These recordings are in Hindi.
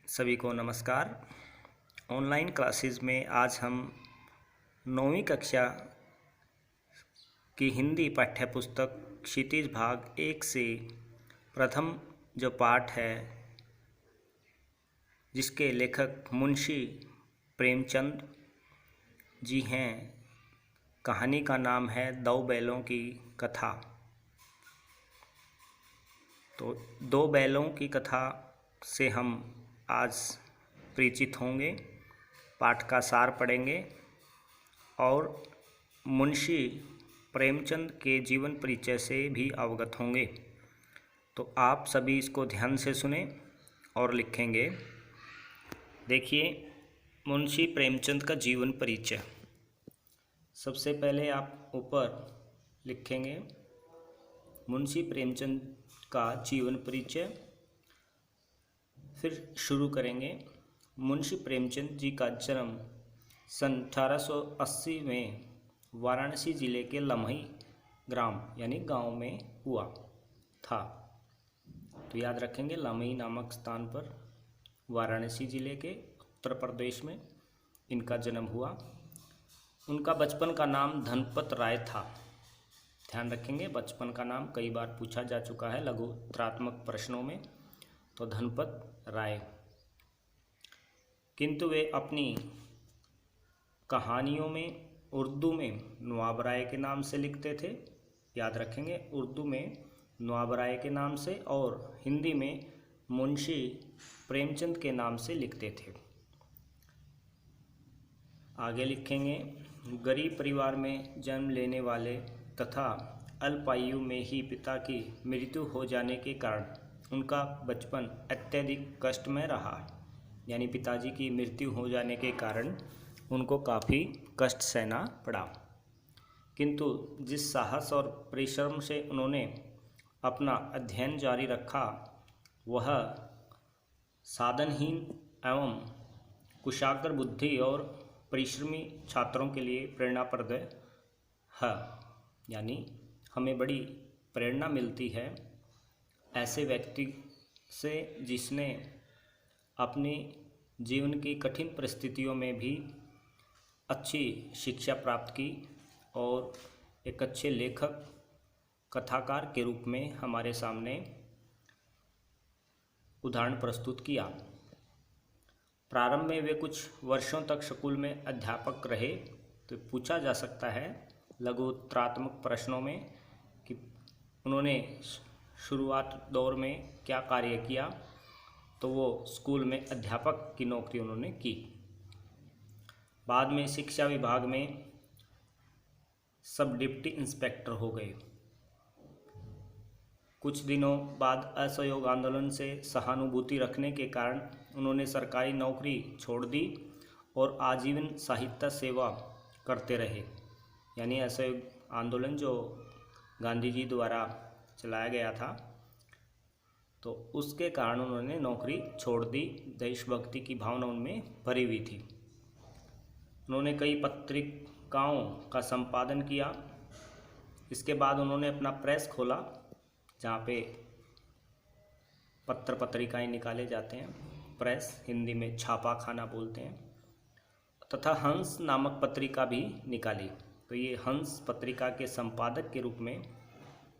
सभी को नमस्कार। ऑनलाइन क्लासेस में आज हम 9वीं कक्षा की हिंदी पाठ्य पुस्तक क्षितिज भाग 1 से प्रथम जो पाठ है जिसके लेखक मुंशी प्रेमचंद जी हैं, कहानी का नाम है दो बैलों की कथा। तो दो बैलों की कथा से हम आज परिचित होंगे, पाठ का सार पढ़ेंगे और मुंशी प्रेमचंद के जीवन परिचय से भी अवगत होंगे। तो आप सभी इसको ध्यान से सुने और लिखेंगे। देखिए, मुंशी प्रेमचंद का जीवन परिचय। सबसे पहले आप ऊपर लिखेंगे मुंशी प्रेमचंद का जीवन परिचय। फिर शुरू करेंगे। मुंशी प्रेमचंद जी का जन्म सन 1880 में वाराणसी जिले के लम्ही ग्राम यानी गांव में हुआ था। तो याद रखेंगे, लम्ही नामक स्थान पर वाराणसी जिले के उत्तर प्रदेश में इनका जन्म हुआ। उनका बचपन का नाम धनपत राय था। ध्यान रखेंगे, बचपन का नाम कई बार पूछा जा चुका है लघुत्रात्मक प्रश्नों में। तो धनपत राय, किंतु वे अपनी कहानियों में उर्दू में नवाब राय के नाम से लिखते थे। याद रखेंगे, उर्दू में नवाब राय के नाम से और हिंदी में मुंशी प्रेमचंद के नाम से लिखते थे। आगे लिखेंगे, गरीब परिवार में जन्म लेने वाले तथा अल्पायु में ही पिता की मृत्यु हो जाने के कारण उनका बचपन अत्यधिक कष्टमय रहा। यानी पिताजी की मृत्यु हो जाने के कारण उनको काफ़ी कष्ट सहना पड़ा। किंतु जिस साहस और परिश्रम से उन्होंने अपना अध्ययन जारी रखा, वह साधनहीन एवं कुशाग्र बुद्धि और परिश्रमी छात्रों के लिए प्रेरणाप्रद है। यानी हमें बड़ी प्रेरणा मिलती है ऐसे व्यक्ति से जिसने अपनी जीवन की कठिन परिस्थितियों में भी अच्छी शिक्षा प्राप्त की और एक अच्छे लेखक कथाकार के रूप में हमारे सामने उदाहरण प्रस्तुत किया। प्रारंभ में वे कुछ वर्षों तक स्कूल में अध्यापक रहे। तो पूछा जा सकता है लघुत्रात्मक प्रश्नों में कि उन्होंने शुरुआत दौर में क्या कार्य किया। तो वो स्कूल में अध्यापक की नौकरी उन्होंने की। बाद में शिक्षा विभाग में सब डिप्टी इंस्पेक्टर हो गए। कुछ दिनों बाद असहयोग आंदोलन से सहानुभूति रखने के कारण उन्होंने सरकारी नौकरी छोड़ दी और आजीवन साहित्य सेवा करते रहे। यानी असहयोग आंदोलन जो गांधी जी द्वारा चलाया गया था, तो उसके कारण उन्होंने नौकरी छोड़ दी। देशभक्ति की भावना उनमें भरी हुई थी। उन्होंने कई पत्रिकाओं का संपादन किया। इसके बाद उन्होंने अपना प्रेस खोला, जहाँ पे पत्र पत्रिकाएं निकाले जाते हैं। प्रेस हिंदी में छापा खाना बोलते हैं। तथा हंस नामक पत्रिका भी निकाली। तो ये हंस पत्रिका के संपादक के रूप में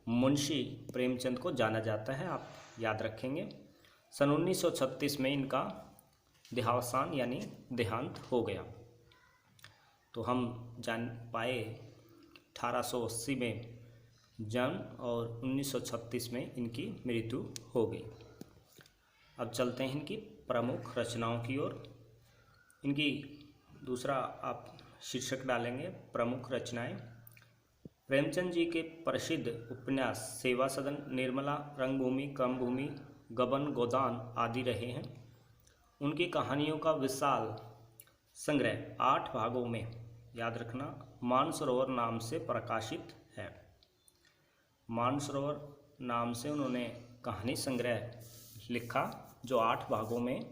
मुंशी प्रेमचंद को जाना जाता है, आप याद रखेंगे। सन 1936 में इनका देहावसान यानी देहांत हो गया। तो हम जान पाए 1880 में जन्म और 1936 में इनकी मृत्यु हो गई। अब चलते हैं इनकी प्रमुख रचनाओं की ओर। इनकी दूसरा आप शीर्षक डालेंगे प्रमुख रचनाएं। प्रेमचंद जी के प्रसिद्ध उपन्यास सेवा सदन, निर्मला, रंगभूमि, कर्मभूमि, गबन, गोदान आदि रहे हैं। उनकी कहानियों का विशाल संग्रह 8 भागों में, याद रखना, मानसरोवर नाम से प्रकाशित है। मानसरोवर नाम से उन्होंने कहानी संग्रह लिखा जो 8 भागों में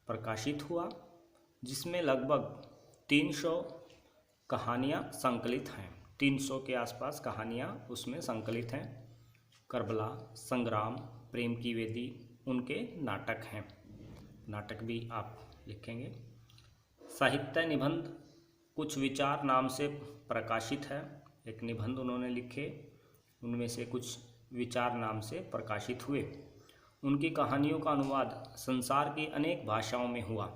प्रकाशित हुआ, जिसमें लगभग 300 कहानियाँ संकलित हैं। 300 के आसपास कहानियाँ उसमें संकलित हैं। करबला, संग्राम, प्रेम की वेदी उनके नाटक हैं। नाटक भी आप लिखेंगे। साहित्य निबंध कुछ विचार नाम से प्रकाशित है। एक निबंध उन्होंने लिखे, उनमें से कुछ विचार नाम से प्रकाशित हुए। उनकी कहानियों का अनुवाद संसार की अनेक भाषाओं में हुआ।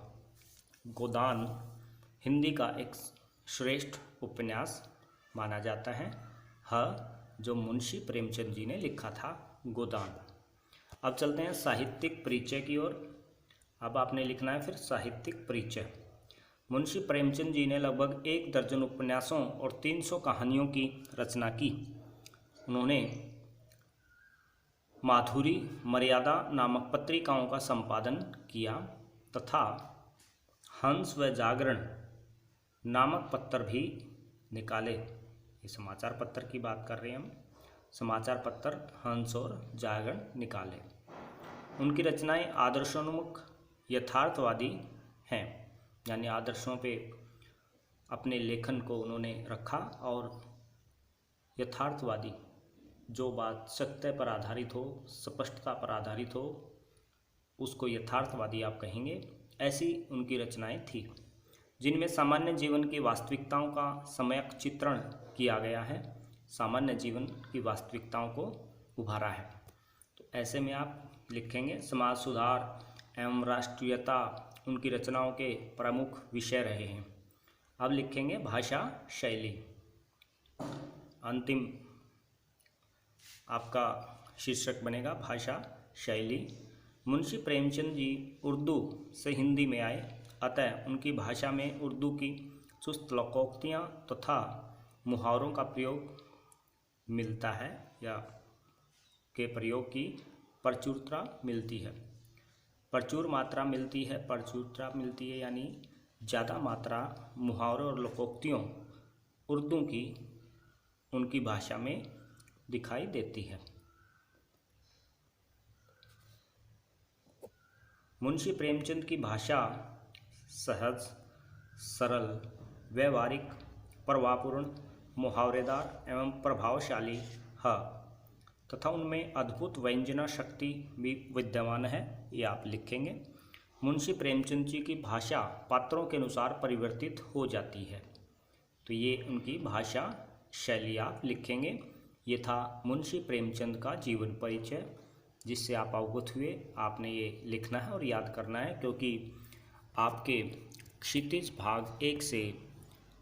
गोदान हिंदी का एक श्रेष्ठ उपन्यास माना जाता है, जो मुंशी प्रेमचंद जी ने लिखा था, गोदान। अब चलते हैं साहित्यिक परिचय की ओर। अब आपने लिखना है फिर साहित्यिक परिचय। मुंशी प्रेमचंद जी ने लगभग 1 दर्जन उपन्यासों और 300 कहानियों की रचना की। उन्होंने माधुरी मर्यादा नामक पत्रिकाओं का संपादन किया तथा हंस व जागरण नामक पत्र भी निकाले। ये समाचार पत्र की बात कर रहे हैं हम। समाचार पत्र हंस और जागरण निकाले। उनकी रचनाएं आदर्शोन्मुख यथार्थवादी हैं, यानी आदर्शों पे अपने लेखन को उन्होंने रखा और यथार्थवादी, जो बात सत्य पर आधारित हो, स्पष्टता पर आधारित हो, उसको यथार्थवादी आप कहेंगे। ऐसी उनकी रचनाएं थी जिनमें सामान्य जीवन की वास्तविकताओं का सम्यक चित्रण किया गया है, सामान्य जीवन की वास्तविकताओं को उभारा है। तो ऐसे में आप लिखेंगे समाज सुधार एवं राष्ट्रीयता उनकी रचनाओं के प्रमुख विषय रहे हैं। अब लिखेंगे भाषा शैली। अंतिम आपका शीर्षक बनेगा भाषा शैली। मुंशी प्रेमचंद जी उर्दू से हिंदी में आए, अतः उनकी भाषा में उर्दू की चुस्त लोकोक्तियाँ तथा मुहावरों का प्रयोग मिलता है या के प्रयोग की प्रचुरता मिलती है। प्रचुर मात्रा मिलती है, प्रचुरता मिलती है यानी ज़्यादा मात्रा मुहावरों और लोकोक्तियों उर्दू की उनकी भाषा में दिखाई देती है। मुंशी प्रेमचंद की भाषा सहज, सरल, व्यवहारिक, प्रभावपूर्ण, मुहावरेदार एवं प्रभावशाली है तथा उनमें अद्भुत व्यंजना शक्ति भी विद्यमान है। ये आप लिखेंगे। मुंशी प्रेमचंद जी की भाषा पात्रों के अनुसार परिवर्तित हो जाती है, तो ये उनकी भाषा शैली आप लिखेंगे। ये था मुंशी प्रेमचंद का जीवन परिचय, जिससे आप अवगत हुए। आपने ये लिखना है और याद करना है, क्योंकि आपके क्षितिज भाग 1 से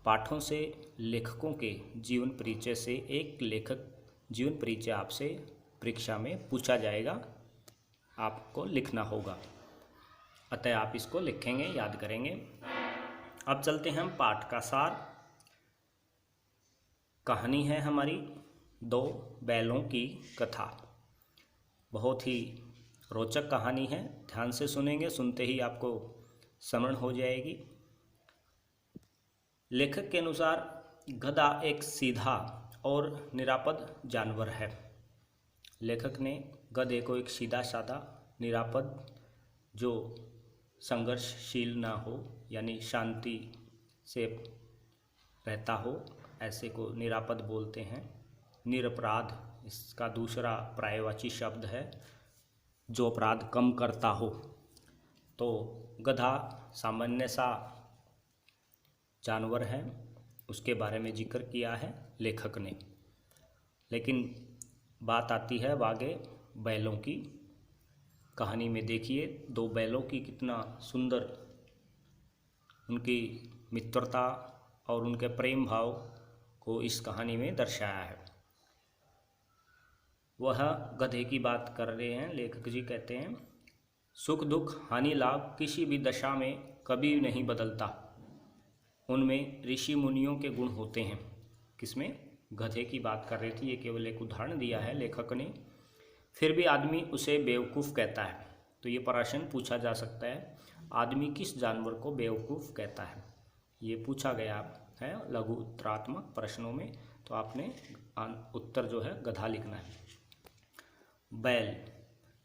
पाठों से लेखकों के जीवन परिचय से एक लेखक जीवन परिचय आपसे परीक्षा में पूछा जाएगा, आपको लिखना होगा। अतः आप इसको लिखेंगे, याद करेंगे। अब चलते हैं हम पाठ का सार। कहानी है हमारी 2 बैलों की कथा। बहुत ही रोचक कहानी है, ध्यान से सुनेंगे, सुनते ही आपको स्मरण हो जाएगी। लेखक के अनुसार गधा एक सीधा और निरापद जानवर है। लेखक ने गधे को एक सीधा साधा निरापद, जो संघर्षशील ना हो यानी शांति से रहता हो, ऐसे को निरापद बोलते हैं। निरपराध इसका दूसरा पर्यायवाची शब्द है, जो अपराध कम करता हो। तो गधा सामान्य सा जानवर है, उसके बारे में जिक्र किया है लेखक ने। लेकिन बात आती है आगे बैलों की। कहानी में देखिए 2 बैलों की कितना सुंदर उनकी मित्रता और उनके प्रेम भाव को इस कहानी में दर्शाया है। वह गधे की बात कर रहे हैं। लेखक जी कहते हैं, सुख दुख हानि लाभ किसी भी दशा में कभी नहीं बदलता। उनमें ऋषि मुनियों के गुण होते हैं। किसमें? गधे की बात कर रही थी, ये केवल एक उदाहरण दिया है लेखक ने। फिर भी आदमी उसे बेवकूफ़ कहता है। तो ये प्रश्न पूछा जा सकता है, आदमी किस जानवर को बेवकूफ़ कहता है? ये पूछा गया है लघु उत्तरात्मक प्रश्नों में, तो आपने उत्तर जो है गधा लिखना है। बैल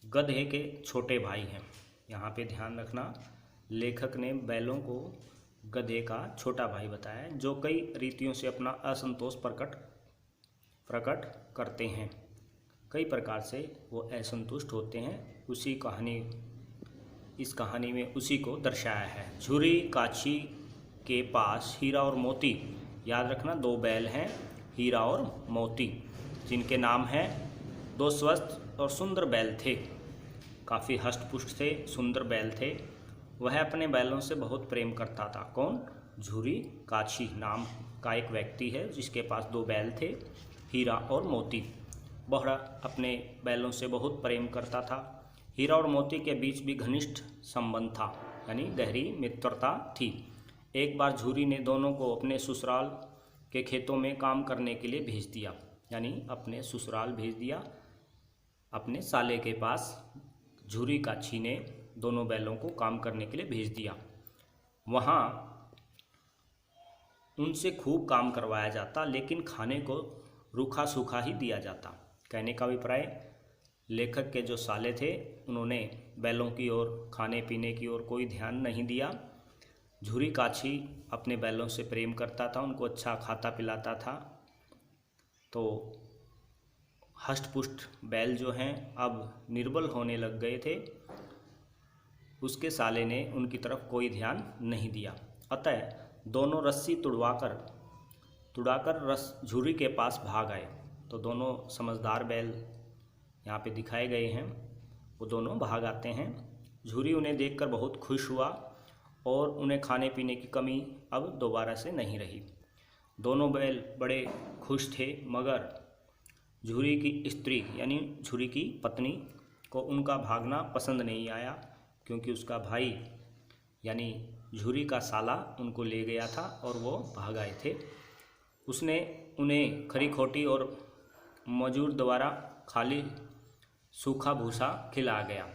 गधे के छोटे भाई हैं। यहाँ पे ध्यान रखना, लेखक ने बैलों को गधे का छोटा भाई बताया, जो कई रीतियों से अपना असंतोष प्रकट करते हैं। कई प्रकार से वो असंतुष्ट होते हैं। उसी कहानी इस कहानी में उसी को दर्शाया है। झुरी काछी के पास हीरा और मोती, याद रखना 2 बैल हैं, हीरा और मोती, जिनके नाम हैं। 2 स्वस्थ और सुंदर बैल थे, काफ़ी हष्ट-पुष्ट थे, सुंदर बैल थे। वह अपने बैलों से बहुत प्रेम करता था। कौन? झुरी काछी नाम का एक व्यक्ति है जिसके पास 2 बैल थे, हीरा और मोती। वह अपने बैलों से बहुत प्रेम करता था। हीरा और मोती के बीच भी घनिष्ठ संबंध था, यानी गहरी मित्रता थी। एक बार झुरी ने दोनों को अपने ससुराल के खेतों में काम करने के लिए भेज दिया, यानी अपने ससुराल भेज दिया, अपने साले के पास झुरी काछी ने दोनों बैलों को काम करने के लिए भेज दिया। वहाँ उनसे खूब काम करवाया जाता, लेकिन खाने को रूखा सूखा ही दिया जाता। कहने का अभिप्राय, लेखक के जो साले थे उन्होंने बैलों की ओर, खाने पीने की ओर कोई ध्यान नहीं दिया। झुरी काछी अपने बैलों से प्रेम करता था, उनको अच्छा खाता पिलाता था। तो हष्ट-पुष्ट बैल जो हैं अब निर्बल होने लग गए थे। उसके साले ने उनकी तरफ कोई ध्यान नहीं दिया। अतः दोनों रस्सी तुड़ाकर झुरी के पास भाग आए। तो दोनों समझदार बैल यहाँ पे दिखाए गए हैं, वो दोनों भाग आते हैं। झुरी उन्हें देखकर बहुत खुश हुआ और उन्हें खाने पीने की कमी अब दोबारा से नहीं रही। दोनों बैल बड़े खुश थे, मगर झुरी की स्त्री यानी झुरी की पत्नी को उनका भागना पसंद नहीं आया, क्योंकि उसका भाई यानी झुरी का साला उनको ले गया था और वो भाग आए थे। उसने उन्हें खरी खोटी और मजूर द्वारा खाली सूखा भूसा खिला गया।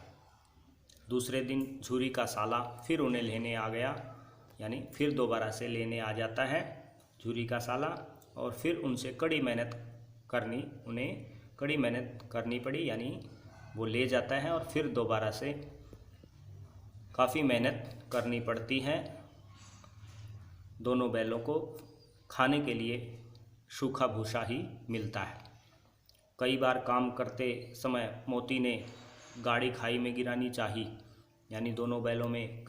दूसरे दिन झुरी का साला फिर उन्हें लेने आ गया, यानी फिर दोबारा से लेने आ जाता है झुरी का साला, और फिर उनसे उन्हें कड़ी मेहनत करनी पड़ी, यानी वो ले जाता है और फिर दोबारा से काफ़ी मेहनत करनी पड़ती है। दोनों बैलों को खाने के लिए सूखा भूसा ही मिलता है। कई बार काम करते समय मोती ने गाड़ी खाई में गिरानी चाही, यानी दोनों बैलों में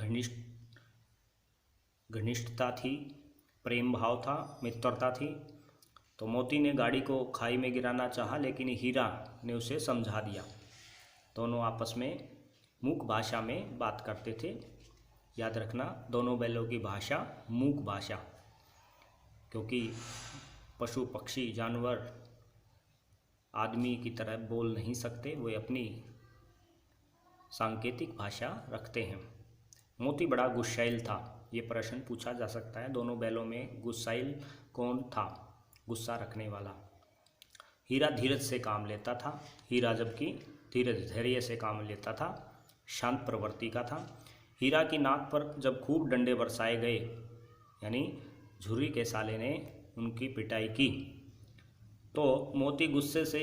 घनिष्ठता थी, प्रेम भाव था, मित्रता थी। तो मोती ने गाड़ी को खाई में गिराना चाहा, लेकिन हीरा ने उसे समझा दिया। दोनों आपस में मूक भाषा में बात करते थे। याद रखना, दोनों बैलों की भाषा मूक भाषा, क्योंकि पशु पक्षी जानवर आदमी की तरह बोल नहीं सकते, वे अपनी सांकेतिक भाषा रखते हैं। मोती बड़ा गुस्सैल था। ये प्रश्न पूछा जा सकता है, दोनों बैलों में गुस्सैल कौन था, गुस्सा रखने वाला? हीरा धीरज से काम लेता था। हीरा जबकि धैर्य से काम लेता था, शांत प्रवृत्ति का था। हीरा की नाक पर जब खूब डंडे बरसाए गए, यानी झुर्री के साले ने उनकी पिटाई की, तो मोती गुस्से से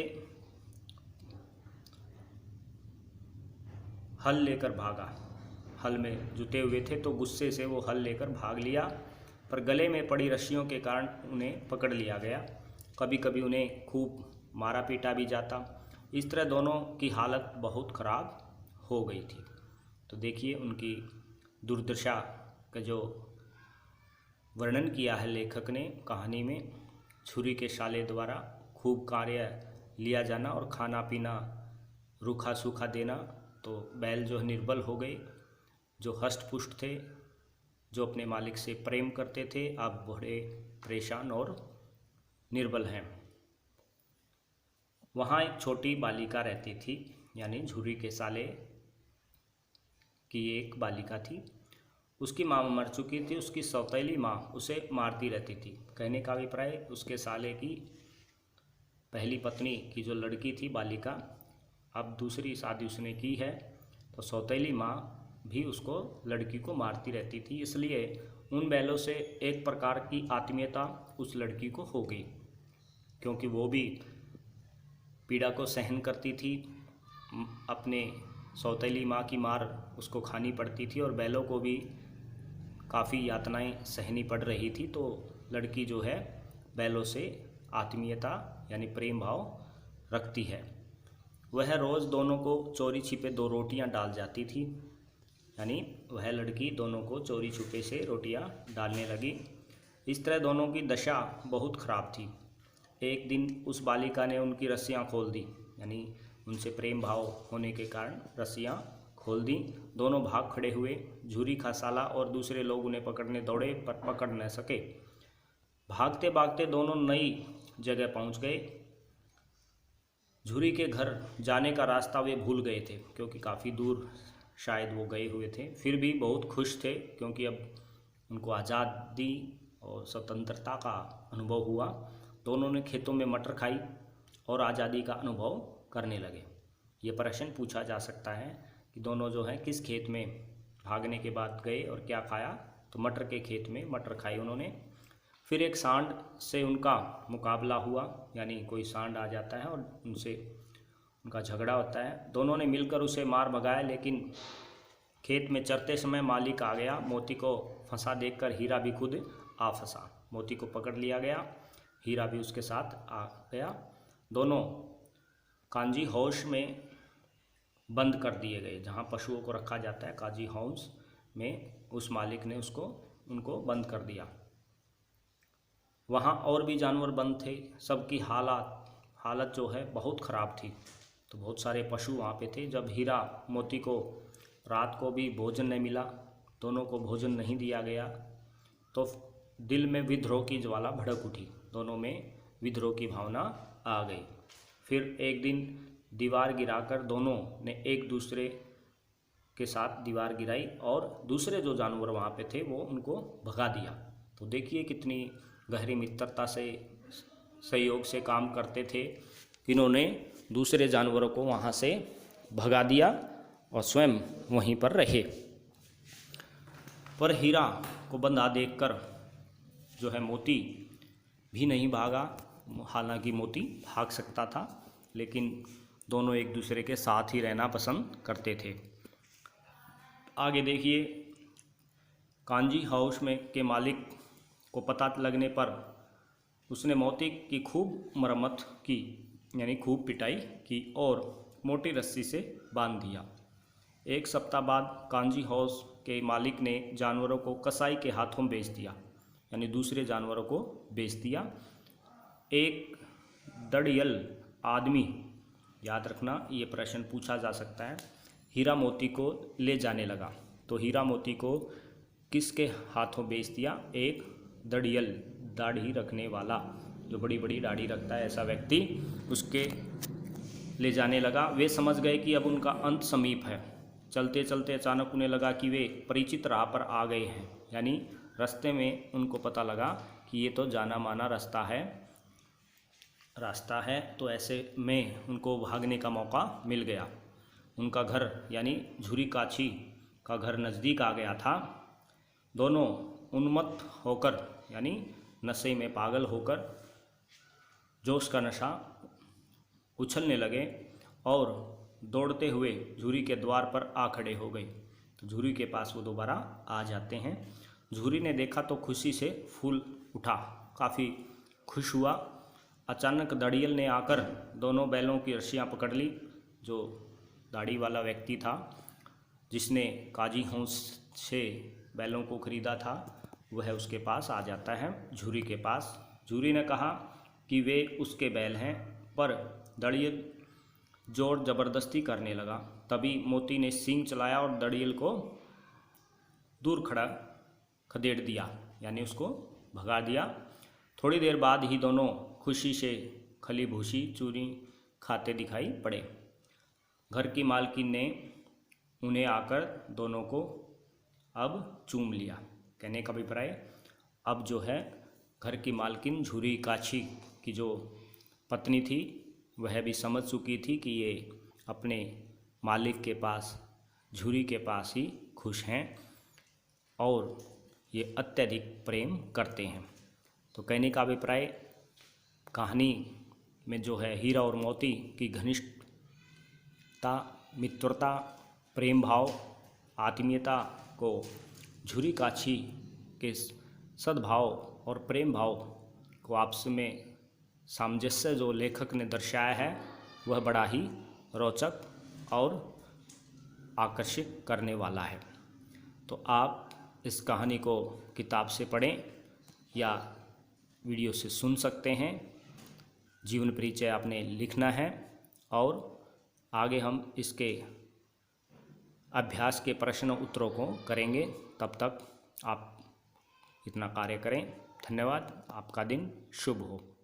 हल लेकर भागा। हल में जुटे हुए थे तो गुस्से से वो हल लेकर भाग लिया, पर गले में पड़ी रस्सियों के कारण उन्हें पकड़ लिया गया। कभी कभी उन्हें खूब मारा पीटा भी जाता। इस तरह दोनों की हालत बहुत ख़राब हो गई थी। तो देखिए, उनकी दुर्दशा का जो वर्णन किया है लेखक ने कहानी में, झुर्री के साले द्वारा खूब कार्य लिया जाना और खाना पीना रूखा सूखा देना। तो बैल जो निर्बल हो गए, जो हष्ट पुष्ट थे, जो अपने मालिक से प्रेम करते थे, अब बड़े परेशान और निर्बल हैं। वहाँ एक छोटी बालिका रहती थी, यानी झुर्री के साले की एक बालिका थी। उसकी माँ मर चुकी थी। उसकी सौतेली माँ उसे मारती रहती थी। कहने का अभिप्राय, उसके साले की पहली पत्नी की जो लड़की थी बालिका, अब दूसरी शादी उसने की है, तो सौतेली माँ भी उसको, लड़की को मारती रहती थी। इसलिए उन बैलों से एक प्रकार की आत्मीयता उस लड़की को हो गई, क्योंकि वो भी पीड़ा को सहन करती थी। अपने सौतेली माँ की मार उसको खानी पड़ती थी और बैलों को भी काफ़ी यातनाएं सहनी पड़ रही थी। तो लड़की जो है बैलों से आत्मीयता यानी प्रेम भाव रखती है। वह रोज़ दोनों को चोरी छिपे 2 रोटियां डाल जाती थी। यानी वह लड़की दोनों को चोरी छुपे से रोटियां डालने लगी। इस तरह दोनों की दशा बहुत ख़राब थी। एक दिन उस बालिका ने उनकी रस्सियां खोल दी, यानी उनसे प्रेम भाव होने के कारण रस्सियां खोल दी। दोनों भाग खड़े हुए। झूरी खसाला और दूसरे लोग उन्हें पकड़ने दौड़े पर पकड़ न सके। भागते भागते दोनों नई जगह पहुंच गए। झूरी के घर जाने का रास्ता वे भूल गए थे, क्योंकि काफ़ी दूर शायद वो गए हुए थे। फिर भी बहुत खुश थे, क्योंकि अब उनको आज़ादी और स्वतंत्रता का अनुभव हुआ। दोनों ने खेतों में मटर खाई और आज़ादी का अनुभव करने लगे। ये प्रश्न पूछा जा सकता है कि दोनों जो है किस खेत में भागने के बाद गए और क्या खाया। तो मटर के खेत में मटर खाई उन्होंने। फिर एक सांड से उनका मुकाबला हुआ, यानी कोई सांड आ जाता है और उनसे उनका झगड़ा होता है। दोनों ने मिलकर उसे मार भगाया, लेकिन खेत में चरते समय मालिक आ गया। मोती को फंसा देखकर हीरा भी खुद आ फंसा। मोती को पकड़ लिया गया, हीरा भी उसके साथ आ गया। दोनों कांजी हाउस में बंद कर दिए गए। जहाँ पशुओं को रखा जाता है कांजी हाउस में, उस मालिक ने उनको बंद कर दिया। वहाँ और भी जानवर बंद थे। सबकी हालत जो है बहुत ख़राब थी। तो बहुत सारे पशु वहाँ पे थे। जब हीरा मोती को रात को भी भोजन नहीं मिला, दोनों को भोजन नहीं दिया गया, तो दिल में विद्रोह की ज्वाला भड़क उठी। दोनों में विद्रोह की भावना आ गई। फिर एक दिन दीवार गिराकर दोनों ने एक दूसरे के साथ दीवार गिराई और दूसरे जो जानवर वहाँ पे थे वो उनको भगा दिया। तो देखिए कितनी गहरी मित्रता से, सहयोग से काम करते थे। इन्होंने दूसरे जानवरों को वहाँ से भगा दिया और स्वयं वहीं पर रहे। पर हीरा को बंधा देखकर जो है मोती भी नहीं भागा। हालांकि मोती भाग सकता था, लेकिन दोनों एक दूसरे के साथ ही रहना पसंद करते थे। आगे देखिए, कांजी हाउस में के मालिक को पता लगने पर उसने मोती की खूब मरम्मत की, यानी खूब पिटाई की और मोटी रस्सी से बांध दिया। एक सप्ताह बाद कांजी हाउस के मालिक ने जानवरों को कसाई के हाथों बेच दिया, यानी दूसरे जानवरों को बेच दिया। एक दड़ियल आदमी, याद रखना ये प्रश्न पूछा जा सकता है, हीरा मोती को ले जाने लगा। तो हीरा मोती को किसके हाथों बेच दिया? एक दड़ियल, दाढ़ी रखने वाला, जो बड़ी बड़ी दाढ़ी रखता है ऐसा व्यक्ति, उसके ले जाने लगा। वे समझ गए कि अब उनका अंत समीप है। चलते चलते अचानक उन्हें लगा कि वे परिचित राह पर आ गए हैं, यानी रास्ते में उनको पता लगा कि ये तो जाना माना रास्ता है। तो ऐसे में उनको भागने का मौका मिल गया। उनका घर यानी झूरी काछी का घर नज़दीक आ गया था। दोनों उन्मत्त होकर, यानी नशे में पागल होकर, जोश का नशा उछलने लगे और दौड़ते हुए झूरी के द्वार पर आ खड़े हो गए। तो झूरी के पास वो दोबारा आ जाते हैं। झूरी ने देखा तो खुशी से फूल उठा, काफ़ी खुश हुआ। अचानक दड़ियल ने आकर दोनों बैलों की रस्सियाँ पकड़ ली। जो दाढ़ी वाला व्यक्ति था जिसने काजी हाउस से बैलों को खरीदा था, वह उसके पास आ जाता है, झूरी के पास। झूरी ने कहा कि वे उसके बैल हैं, पर दड़ियल जोर ज़बरदस्ती करने लगा। तभी मोती ने सींग चलाया और दड़ियल को दूर खड़ा खदेड़ दिया, यानी उसको भगा दिया। थोड़ी देर बाद ही दोनों खुशी से खली भूसी चूरी खाते दिखाई पड़े। घर की मालकिन ने उन्हें आकर दोनों को अब चूम लिया। कहने का अभिप्राय, अब जो है घर की मालकिन झूरी काछी की जो पत्नी थी, वह भी समझ चुकी थी कि ये अपने मालिक के पास, झूरी के पास ही खुश हैं और ये अत्यधिक प्रेम करते हैं। तो कहने का अभिप्राय, कहानी में जो है हीरा और मोती की घनिष्ठता, मित्रता, प्रेम भाव, आत्मीयता को झूरी काछी के सद्भाव और प्रेम भाव को आपस में सामंजस्य जो लेखक ने दर्शाया है, वह बड़ा ही रोचक और आकर्षित करने वाला है। तो आप इस कहानी को किताब से पढ़ें या वीडियो से सुन सकते हैं। जीवन परिचय आपने लिखना है और आगे हम इसके अभ्यास के प्रश्न उत्तरों को करेंगे। तब तक आप इतना कार्य करें। धन्यवाद। आपका दिन शुभ हो।